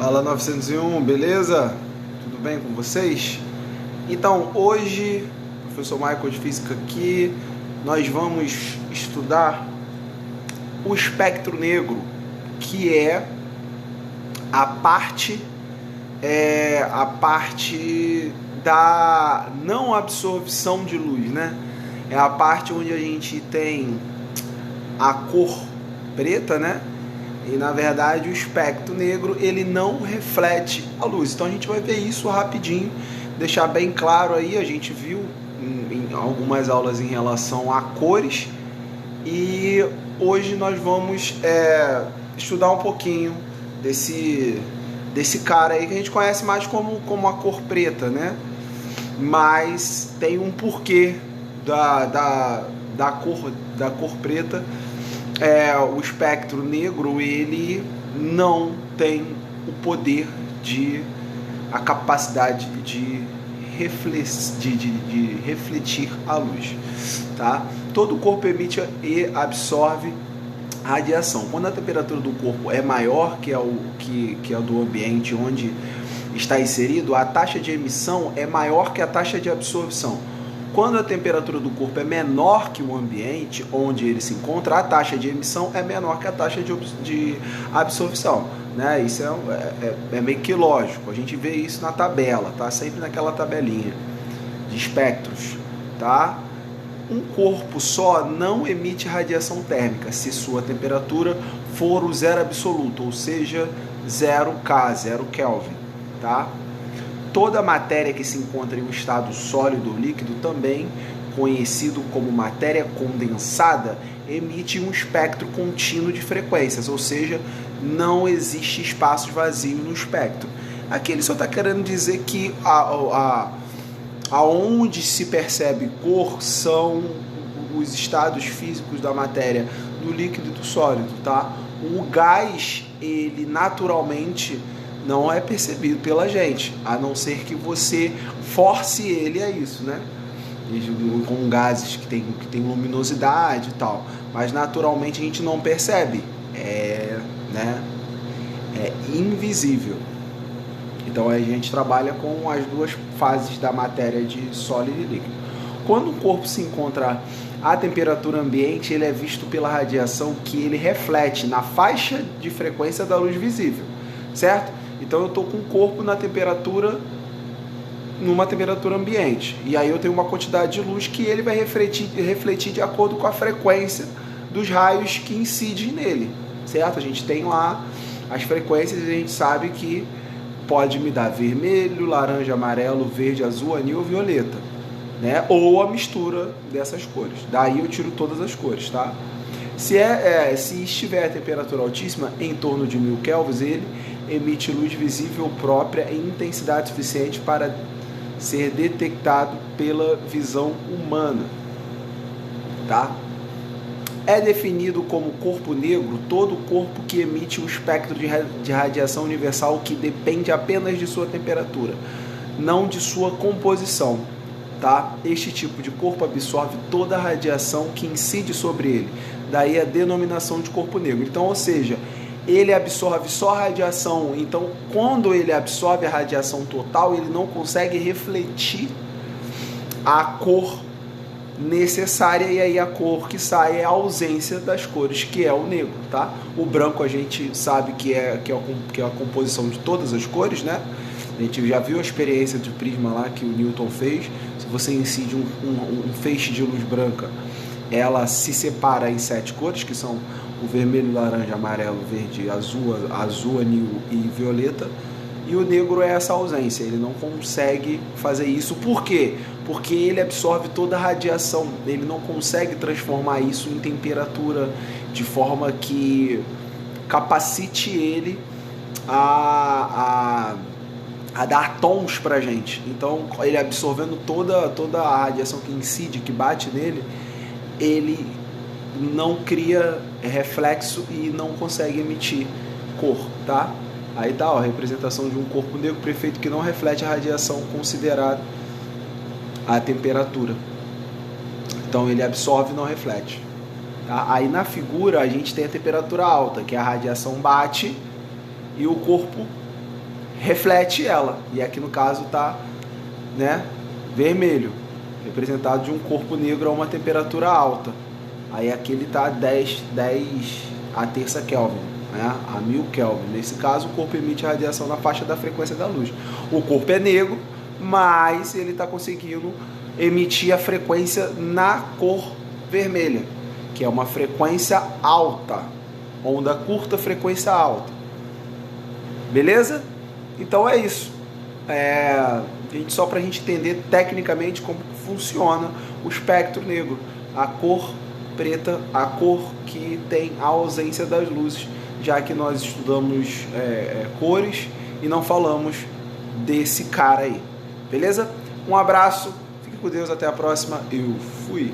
Fala 901, beleza? Tudo bem com vocês? Então, hoje, professor Michael de Física aqui, nós vamos estudar o espectro negro, que é a parte da não absorção de luz, né? É a parte onde a gente tem a cor preta, né? E na verdade o espectro negro ele não reflete a luz. Então a gente vai ver isso rapidinho, deixar bem claro aí. A gente viu em algumas aulas em relação a cores e hoje nós vamos estudar um pouquinho desse cara aí que a gente conhece mais como a cor preta, né? Mas tem um porquê da cor preta. O espectro negro ele não tem o poder a capacidade de refletir a luz, tá? Todo corpo emite e absorve radiação. Quando a temperatura do corpo é maior que a do ambiente onde está inserido, a taxa de emissão é maior que a taxa de absorção. Quando a temperatura do corpo é menor que o ambiente onde ele se encontra, a taxa de emissão é menor que a taxa de absorção, né? Isso é meio que lógico, a gente vê isso na tabela, tá? Sempre naquela tabelinha de espectros, tá? Um corpo só não emite radiação térmica se sua temperatura for o zero absoluto, ou seja, 0K, 0 Kelvin, tá? Toda matéria que se encontra em um estado sólido ou líquido, também conhecido como matéria condensada, emite um espectro contínuo de frequências, ou seja, não existe espaço vazio no espectro. Aqui ele só está querendo dizer que aonde se percebe cor são os estados físicos da matéria, do líquido e do sólido, tá? O gás, ele naturalmente não é percebido pela gente, a não ser que você force ele a isso, né? Com gases que tem luminosidade e tal, mas naturalmente a gente não percebe, é invisível. Então a gente trabalha com as duas fases da matéria de sólido e líquido. Quando o corpo se encontra à temperatura ambiente, ele é visto pela radiação que ele reflete na faixa de frequência da luz visível, certo? Então eu estou com o corpo numa temperatura ambiente. E aí eu tenho uma quantidade de luz que ele vai refletir de acordo com a frequência dos raios que incidem nele, certo? A gente tem lá as frequências e a gente sabe que pode me dar vermelho, laranja, amarelo, verde, azul, anil ou violeta, né? Ou a mistura dessas cores. Daí eu tiro todas as cores, tá? Se estiver a temperatura altíssima, em torno de 1000 kelvins, ele emite luz visível própria em intensidade suficiente para ser detectado pela visão humana, tá? É definido como corpo negro todo corpo que emite um espectro de radiação universal que depende apenas de sua temperatura, não de sua composição, tá? Este tipo de corpo absorve toda a radiação que incide sobre ele, daí a denominação de corpo negro. Então, ou seja, ele absorve só radiação, então quando ele absorve a radiação total, ele não consegue refletir a cor necessária, e aí a cor que sai é a ausência das cores, que é o negro, tá? O branco a gente sabe que é a composição de todas as cores, né? A gente já viu a experiência de prisma lá que o Newton fez. Se você incide um feixe de luz branca, ela se separa em 7 cores, que são o vermelho, laranja, amarelo, verde, azul, anil e violeta. E o negro é essa ausência, ele não consegue fazer isso. Por quê? Porque ele absorve toda a radiação, ele não consegue transformar isso em temperatura de forma que capacite ele a dar tons pra gente. Então, ele absorvendo toda a radiação que incide, que bate nele, ele não cria reflexo e não consegue emitir cor, tá? Aí tá, ó, a representação de um corpo negro perfeito que não reflete a radiação considerada a temperatura. Então ele absorve e não reflete. Tá? Aí na figura a gente tem a temperatura alta, que a radiação bate e o corpo reflete ela. E aqui no caso tá, né, vermelho, representado de um corpo negro a uma temperatura alta. Aí aqui ele tá 10 a terça Kelvin, né, a 1000 Kelvin. Nesse caso o corpo emite radiação na faixa da frequência da luz. O corpo é negro, mas ele está conseguindo emitir a frequência na cor vermelha, que é uma frequência alta, onda curta, frequência alta. Beleza? Então é isso. Só para a gente entender tecnicamente como funciona o espectro negro. A cor preta, a cor que tem a ausência das luzes, já que nós estudamos cores e não falamos desse cara aí. Beleza? Um abraço, fique com Deus, até a próxima. Eu fui.